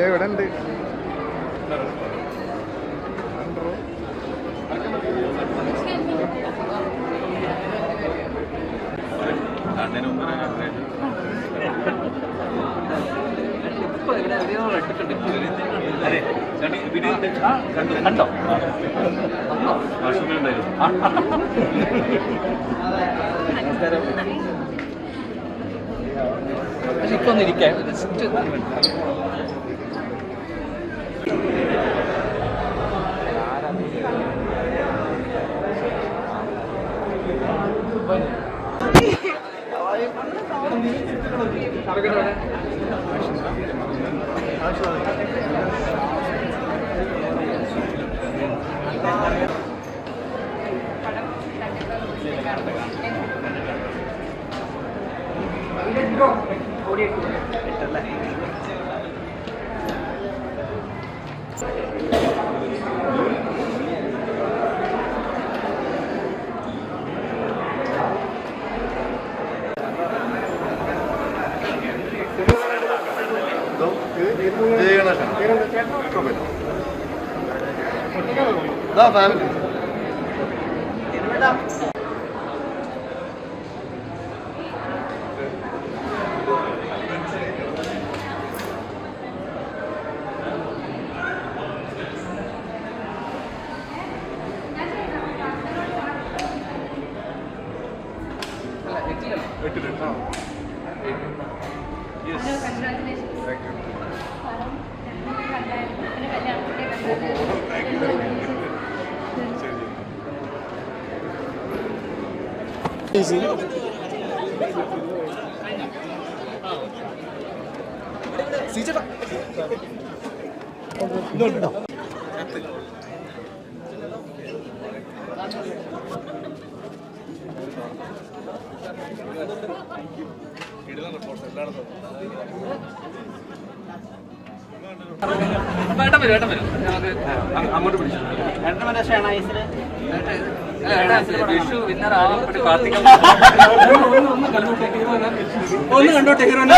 ഇവിടെ ഉണ്ട്. കണ്ടോ? ഇപ്പൊ ഒന്ന് ഇരിക്കാം. അങ്ങോട്ട് പിടിച്ചു വിഷു വിന്നർ ആവാൻ പ്രാർത്ഥിക്കാം. ഒന്ന് കണ്ടോട്ടെ ഹീറോനെ.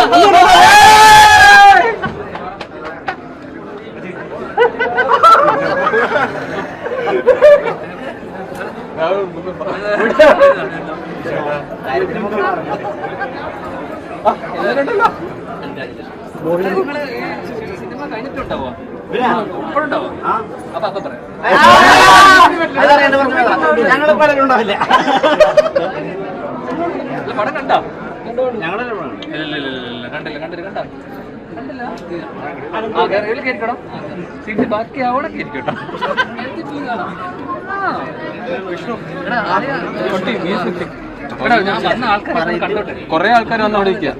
സിനിമ കഴിഞ്ഞിട്ടുണ്ടാവോ? ഇപ്പോഴുണ്ടാവോ? അപ്പൊ അപ്പൊ പറയാം. ഞങ്ങള് പലരും ഉണ്ടാവില്ല. പടം കണ്ടോ? ഞങ്ങളല്ലേ കണ്ടില്ല കണ്ടോ? കേട്ടോ സീറ്റ് ബാക്കി അവിടെ കേട്ടോ. ഞാൻ വന്ന ആൾക്കാർ കണ്ടോട്ടെ. കുറെ ആൾക്കാർ വന്ന് അവിടെ ഇരിക്കുക.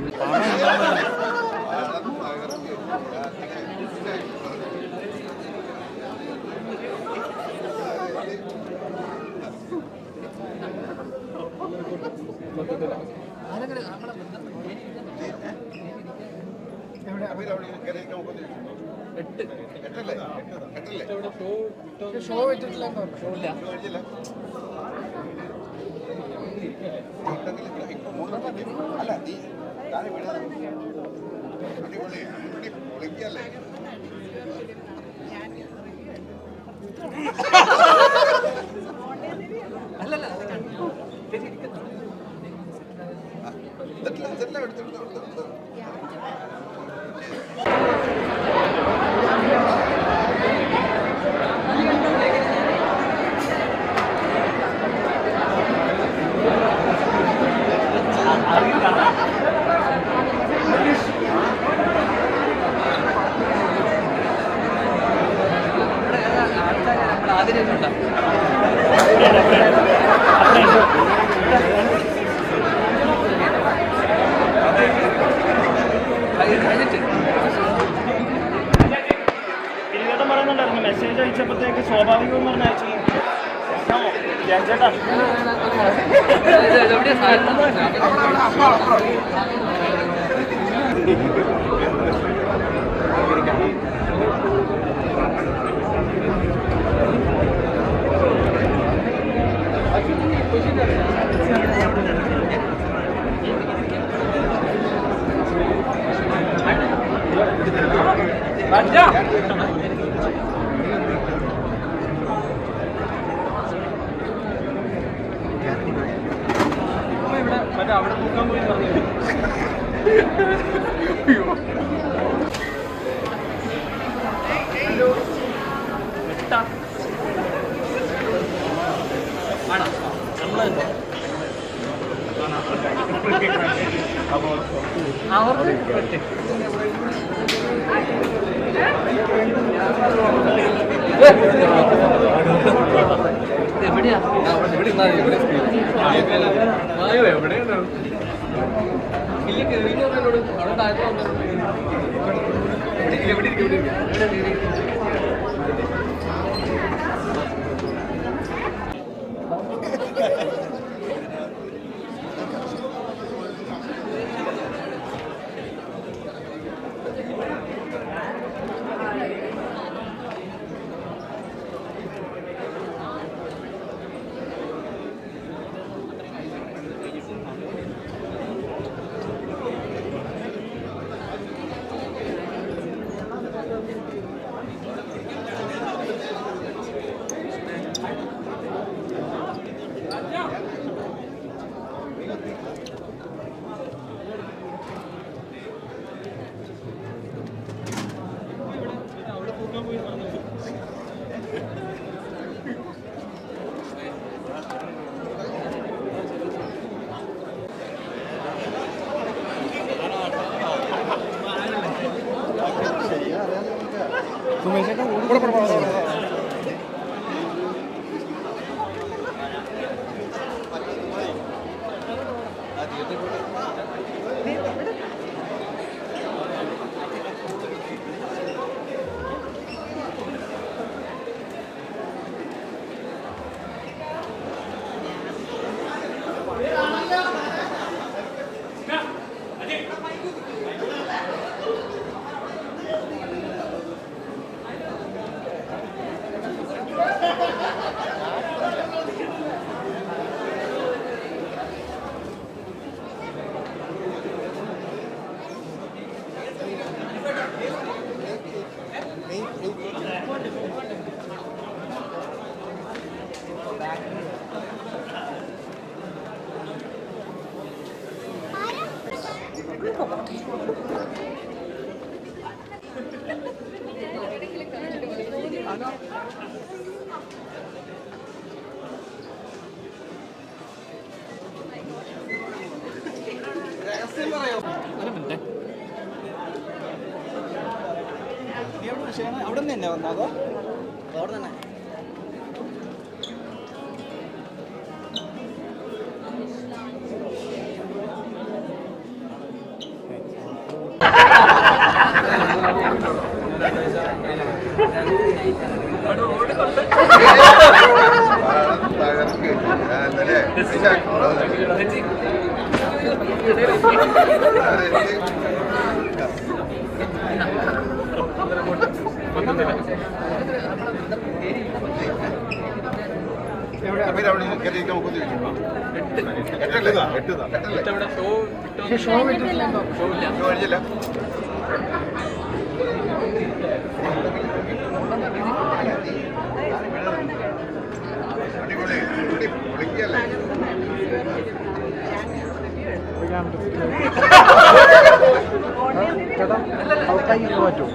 ഷോ വെച്ചിട്ടില്ല. മെസ്സേജ് അയച്ചപ്പോഴത്തേക്ക് സ്വാഭാവികം പറഞ്ഞാൽ ചേട്ടാ പൂക്കാൻ പോയി പറഞ്ഞു. സുമേഷേട്ടൻ കൂടെ പറഞ്ഞു. അവിടെ നിന്ന് തന്നെ വന്നതോ? അവിടെ തന്നെ. ഷോ കഴിഞ്ഞില്ല. ചേട്ടാ ഔട്ടായി പറ്റുമോ?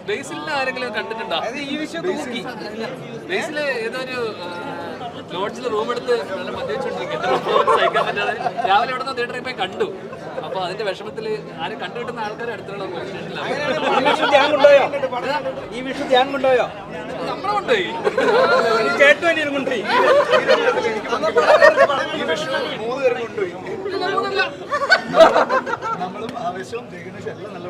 ബേസിലിനെ ആരെങ്കിലും കണ്ടിട്ടുണ്ടോ? ബേസില് ഏതൊരു ലോഡ്ജിൽ റൂം എടുത്ത് നല്ല മദ്യവെച്ചോണ്ടിരിക്കും, സഹിക്കാൻ പറ്റാതെ രാവിലെ ഇവിടെ നിന്ന് തിയേറ്ററിൽ പോയി കണ്ടു. അപ്പൊ അതിന്റെ വിഷമത്തിൽ ആരും കണ്ടുകിട്ടുന്ന ആൾക്കാരെ അടുത്തുള്ള ഈ വിഷു ധ്യാൻ കൊണ്ടുപോയോ? നമ്മളെ കൊണ്ടുപോയി, ചേട്ടനും കൊണ്ടുപോയി. നമ്മളും ആവേശവും ജഗണേഷ് എല്ലാം നല്ല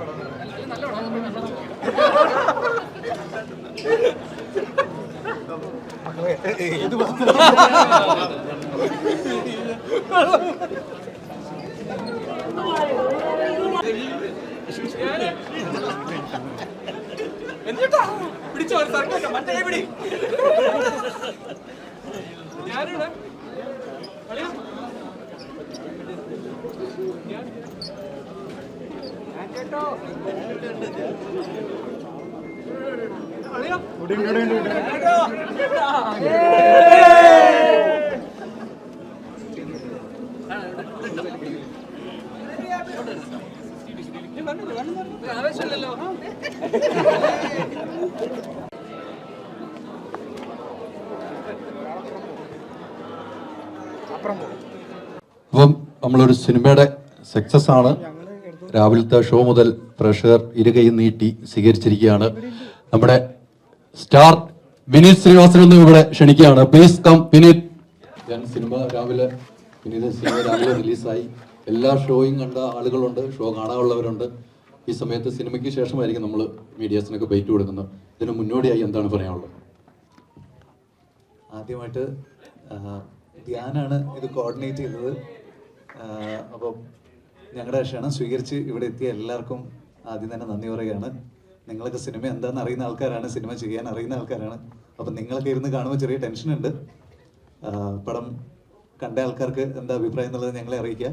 ഏത് എന്നിട്ടാ പിടിച്ചോ സർക്കാർ മറ്റേ പിടി ഞാനിവിടെ ആവേശമില്ലല്ലോ. അപ്പം നമ്മളൊരു സിനിമയുടെ സക്സസ് ആണ്. രാവിലത്തെ ഷോ മുതൽ പ്രേക്ഷകർ ഇരുകൈ നീട്ടി സ്വീകരിച്ചിരിക്കുകയാണ്. നമ്മുടെ സ്റ്റാർ വിനീത് ശ്രീനിവാസനൊന്നും ഇവിടെ ക്ഷണിക്കുകയാണ്. Please come Vineeth. ഞാൻ സിനിമ രാവിലെ റിലീസായി. എല്ലാ ഷോയും കണ്ട ആളുകളുണ്ട്, ഷോ കാണാനുള്ളവരുണ്ട്. ഈ സമയത്ത് സിനിമയ്ക്ക് ശേഷമായിരിക്കും നമ്മൾ മീഡിയാസിനൊക്കെ ബൈറ്റ് കൊടുക്കുന്നത്. ഇതിന് മുന്നോടിയായി എന്താണ് പറയാനുള്ളത്? ആദ്യമായിട്ട് ധ്യാനാണ് ഇത് കോർഡിനേറ്റ് ചെയ്തത്. അപ്പം ഞങ്ങളുടെ ക്ഷണം സ്വീകരിച്ച് ഇവിടെ എത്തിയ എല്ലാവർക്കും ആദ്യം തന്നെ നന്ദി പറയുകയാണ്. നിങ്ങളൊക്കെ സിനിമ എന്താണെന്ന് അറിയുന്ന ആൾക്കാരാണ്, സിനിമ ചെയ്യാൻ അറിയുന്ന ആൾക്കാരാണ്. അപ്പം നിങ്ങളൊക്കെ ഇരുന്ന് കാണുമ്പോൾ ചെറിയ ടെൻഷനുണ്ട്. പടം കണ്ട ആൾക്കാർക്ക് എന്താ അഭിപ്രായം എന്നുള്ളത് ഞങ്ങളെ അറിയിക്കുക.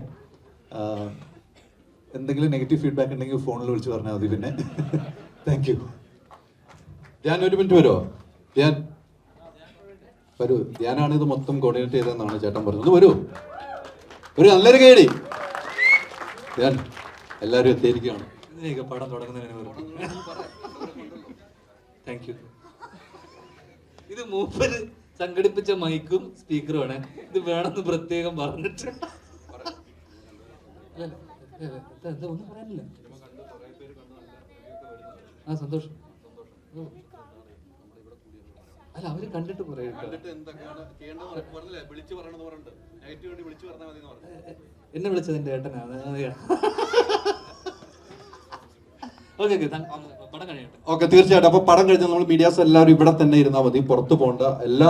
എന്തെങ്കിലും നെഗറ്റീവ് ഫീഡ്ബാക്ക് ഉണ്ടെങ്കിൽ ഫോണിൽ വിളിച്ച് പറഞ്ഞാൽ മതി. പിന്നെ താങ്ക് യു. ധ്യാൻ ഒരു മിനിറ്റ് വരുമോ? ധ്യാൻ വരൂ. ധ്യാനാണ് ഇത് മൊത്തം കോർഡിനേറ്റ് ചെയ്തതെന്നാണ് ചേട്ടൻ പറഞ്ഞത്. വരൂ, ഒരു നല്ലൊരു കേടി. ധ്യാൻ എല്ലാവരും എത്തിയിരിക്കുകയാണ്. പടം തുടങ്ങുന്നതിന് താങ്ക് യു. ഇത് മൂപ്പര് സംഘടിപ്പിച്ച മൈക്കും സ്പീക്കറുമാണ്. ഇത് വേണമെന്ന് പ്രത്യേകം പറഞ്ഞിട്ട് ഒന്നും പറയാനില്ല. ആ സന്തോഷം. അല്ല അവര് കണ്ടിട്ട് എന്നെ വിളിച്ചത് എന്റെ ഏട്ടനാണ്. ഓക്കെ, തീർച്ചയായിട്ടും. അപ്പൊ പടം കഴിഞ്ഞാൽ നമ്മൾ മീഡിയാസ് എല്ലാവരും ഇവിടെ തന്നെ ഇരുന്നാൽ മതി, പുറത്തു പോകേണ്ട. എല്ലാ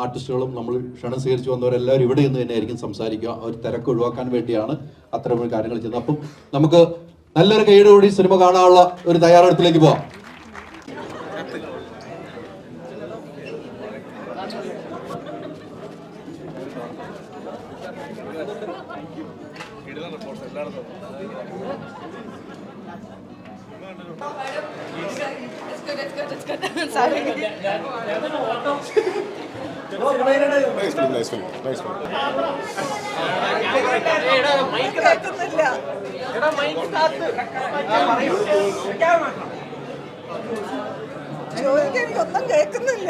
ആർട്ടിസ്റ്റുകളും നമ്മൾ ക്ഷണം സ്വീകരിച്ചു വന്നവരെല്ലാവരും ഇവിടെ നിന്ന് തന്നെ ആയിരിക്കും സംസാരിക്കുക. ഒരു തിരക്ക് ഒഴിവാക്കാൻ വേണ്ടിയാണ് അത്തരം കാര്യങ്ങൾ ചെയ്യുന്നത്. അപ്പം നമുക്ക് നല്ലൊരു കൈയോടുകൂടി സിനിമ കാണാനുള്ള ഒരു തയ്യാറെടുപ്പിലേക്ക് പോവാം. It's good. Sorry. Nice film. ഒന്നും കേൾക്കുന്നില്ല.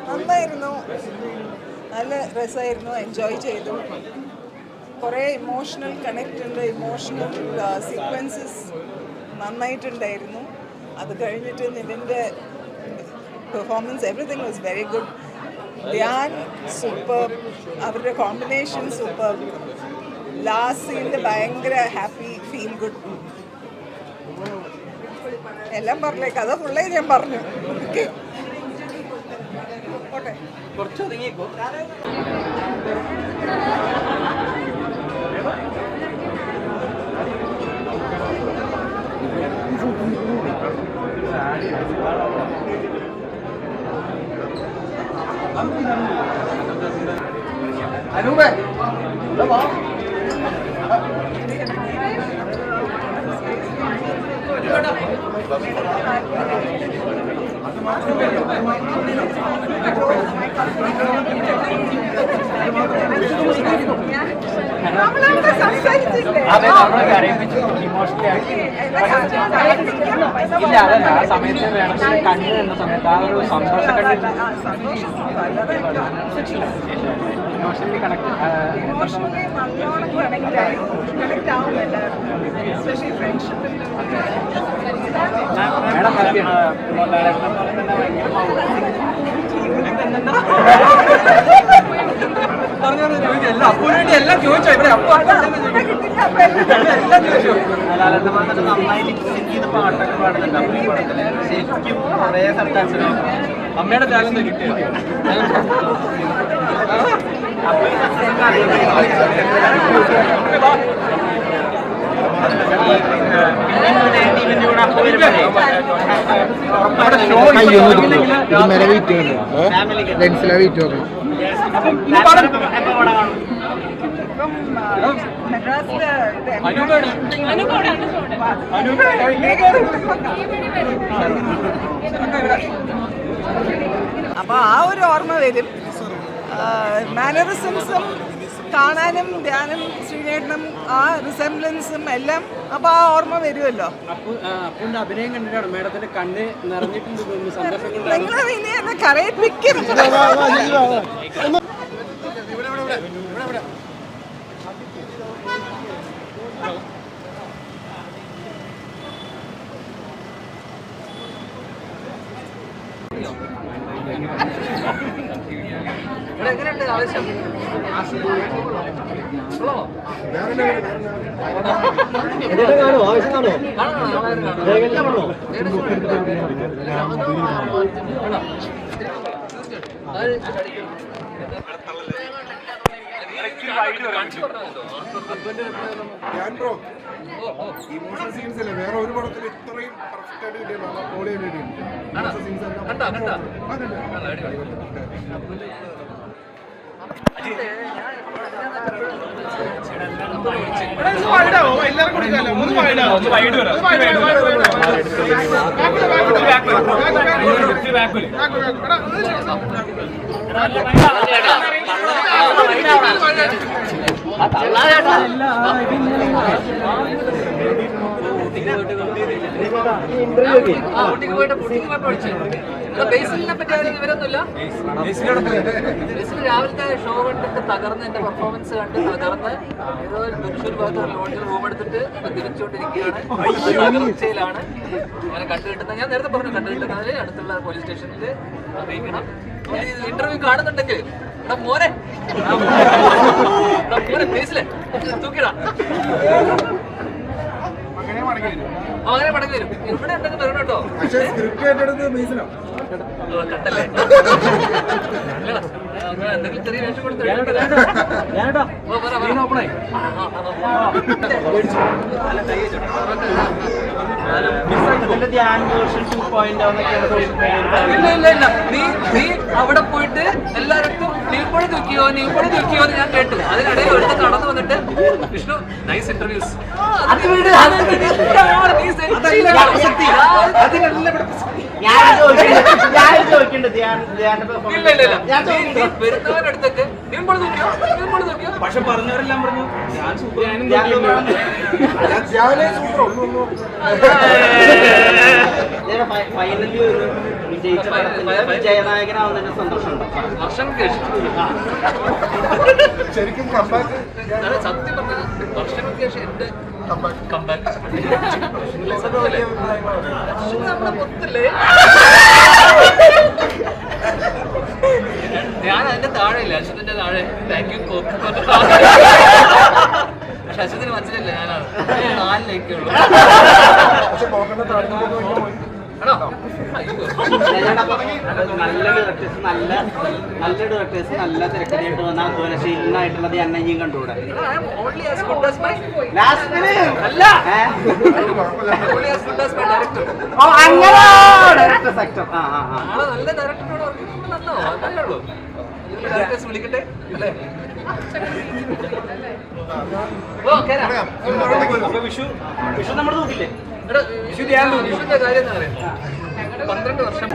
നന്നായിരുന്നു, നല്ല രസമായിരുന്നു, എൻജോയ് ചെയ്തു. കുറേ ഇമോഷണൽ കണക്റ്റ് ഉണ്ട്, ഇമോഷണൽ സീക്വൻസസ് നന്നായിട്ടുണ്ടായിരുന്നു. അത് കഴിഞ്ഞിട്ട് നിവിൻ്റെ performance everything was very good. Dhyan super, അവരുടെ കോമ്പിനേഷൻ സൂപ്പർ. ലാസ്റ്റ് സീനിൽ ഭയങ്കര ഹാപ്പി, ഫീൽ ഗുഡ്. എല്ലാം പറഞ്ഞേ, കഥ ഫുള്ളേ ഞാൻ പറഞ്ഞു. ഓക്കെ, ഓട്ടെ കുറച്ച് ഒതുങ്ങിപ്പോ. അനൂപേ ഇല്ല, അതല്ല ആ സമയത്ത് വേണമെങ്കിൽ കണ്ടു എന്ന സമയത്ത് ആ ഒരു സന്തോഷം കണ്ടിട്ട് ഇമോഷണലി കണക്ട് മേഡം എല്ലാം ചോദിച്ചോ ഇവിടെ നന്നായിട്ട് ചെയ്ത് പാട്ടൊക്കെ പാടുന്നുണ്ട്. അപ്പൊ ഈ പടത്തില് ശരിക്കും കുറേ സർക്കാർ അമ്മയുടെ ടാലന്റ് കിട്ടിയത്. മെഡ്രാസില് അപ്പൊ ആ ഒരു ഓർമ്മ വരും. മാനറിസംസും കാണാനും ധ്യാനം ശ്രീനേട്ടനും ആ റിസംബ്ലൻസും എല്ലാം അപ്പൊ ആ ഓർമ്മ വരുമല്ലോ. അപ്പുന്റെ അഭിനയം കണ്ടിട്ടാണ് മേഡത്തിന്റെ കണ്ണ് നിറഞ്ഞിട്ടുണ്ട് സന്തോഷം. നിങ്ങൾ ഇനി എന്നെ കരയിപ്പിക്കും. എങ്ങനെയുണ്ട് ആവശ്യം? ഇമോഷണൽ സീൻസ് അല്ലേ വേറെ ഒരു പടത്തിൽ ഇത്രയും പെർഫെക്റ്റ് ആയിട്ട് ബേസിലിനെ പറ്റി വിവരമൊന്നുമില്ല. ബേസിൽ രാവിലത്തെ ഷോ കണ്ടിട്ട് തകർന്ന് എന്റെ പെർഫോമൻസ് കണ്ട് തകർന്ന് ഏതോ തൃശ്ശൂർ ഭാഗത്ത് ലോഡ്ജിൽ റൂം എടുത്തിട്ട് തിരിച്ചുകൊണ്ടിരിക്കുകയാണ്. തകർച്ചയിലാണ് അങ്ങനെ കണ്ടുകിട്ടുന്നത്. ഞാൻ നേരത്തെ പറഞ്ഞു കണ്ടുകിട്ടുന്നതിൽ അടുത്തുള്ള പോലീസ് സ്റ്റേഷനിൽ അറിയിക്കണം. ഇന്റർവ്യൂ കാണുന്നുണ്ടെങ്കിൽ മോനെ ബേസിലെ തൂക്കിടാ അങ്ങനെ മടങ്ങി വരും. ഇവിടെ എന്തെങ്കിലും വരണം കേട്ടോ. കണ്ടല്ലേ എന്തെങ്കിലും ചെറിയ വേഷം കൊടുത്ത് ഇല്ല. നീ അവിടെ പോയിട്ട് എല്ലായിടത്തും നീ കൂടെ തൂക്കിയോ എന്ന് ഞാൻ കേട്ടു. അതിനിടയിൽ ഒരുത്ത കടന്നു വന്നിട്ട് വിഷ്ണു നൈസ് ഇന്റർവ്യൂസ് വരുന്നവരടുത്തൊക്കെ പക്ഷെ പറഞ്ഞവരെല്ലാം പറഞ്ഞു ഞാൻ ഫൈനലി ഒരു വിജയനായകനാവുന്നതിന്റെ സന്തോഷമുണ്ട്. വർഷങ്ങൾക്ക് ശരിക്കും സത്യം പറഞ്ഞ വർഷങ്ങൾക്ക് ശേഷം എന്റെ കമ്പാക്ക് നമ്മുടെ മൊത്തല്ലേ. ഞാൻ അതിന്റെ താഴെ ഇല്ല, അശ്വതിന്റെ താഴെ താങ്ക് യു കോക്ക്. പക്ഷെ അശ്വതിന് മനസ്സിലില്ല ഞാനാണ്. 4 ലൈക്കേ ഉള്ളൂ. നല്ല ഡയറക്ടേഴ്സ് നല്ല തിരക്കനായിട്ട് വന്ന അധ്വാനശീലനായിട്ടുള്ളത് അന്നയും കണ്ടുകൂടെ. ഡയറക്ടർ സെക്ടർ നല്ല ഡയറക്ടറിനോട് വർക്ക് അതല്ലേ ഉള്ളൂ. ഡയറക്ടേഴ്സ് വിളിക്കട്ടെ അല്ലേ? വിഷു നമ്മൾ നോക്കില്ലേ? വിഷുവിന്റെ കാര്യം എന്താ പറയുക? 12 വർഷം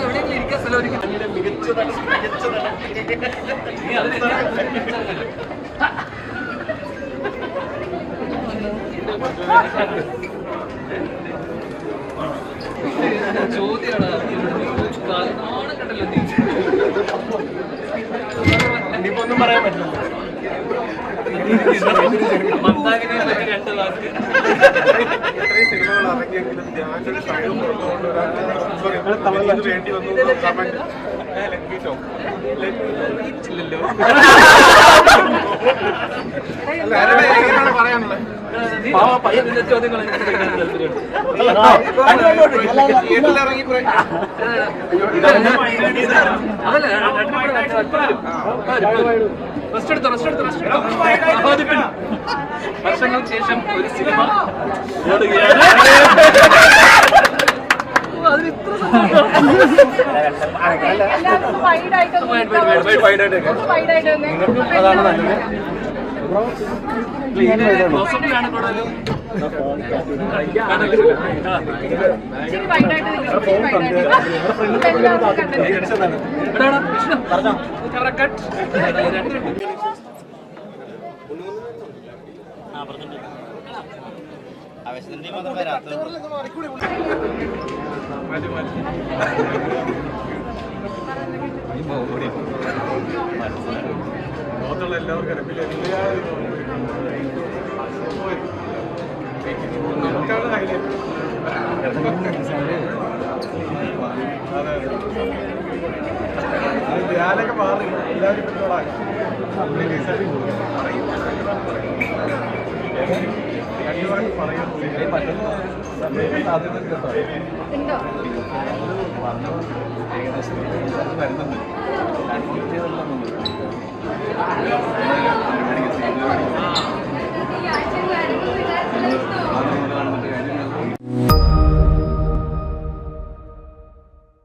എവിടെയെങ്കിലും ഇരിക്കാൻ സ്ഥലം മികച്ചതാണ്. ചോദ്യമാണ് നാണം കണ്ടല്ലോ നീ. ഇനിയിപ്പൊന്നും പറയാൻ പറ്റില്ല. മന്ദാകിനിയെ പറ്റി 2 വാക്ക്. എത്രയും സിനിമകൾ ഇറങ്ങിയെങ്കിലും വേണ്ടി വന്നു. പറയാനുള്ളത് ചോദ്യങ്ങൾ ഇറങ്ങി വർഷങ്ങൾക്ക് ശേഷം ഒരു സിനിമ ഓടുകയാണ്. അതിന് ഇത്ര പോസിബിളാണ് കൂടുതലും. ആവേശത്തിന്റെ ടീം മാത്രം വരാത്തത് ഞാനൊക്കെ മാറി എല്ലാവരും വരുന്നുണ്ട്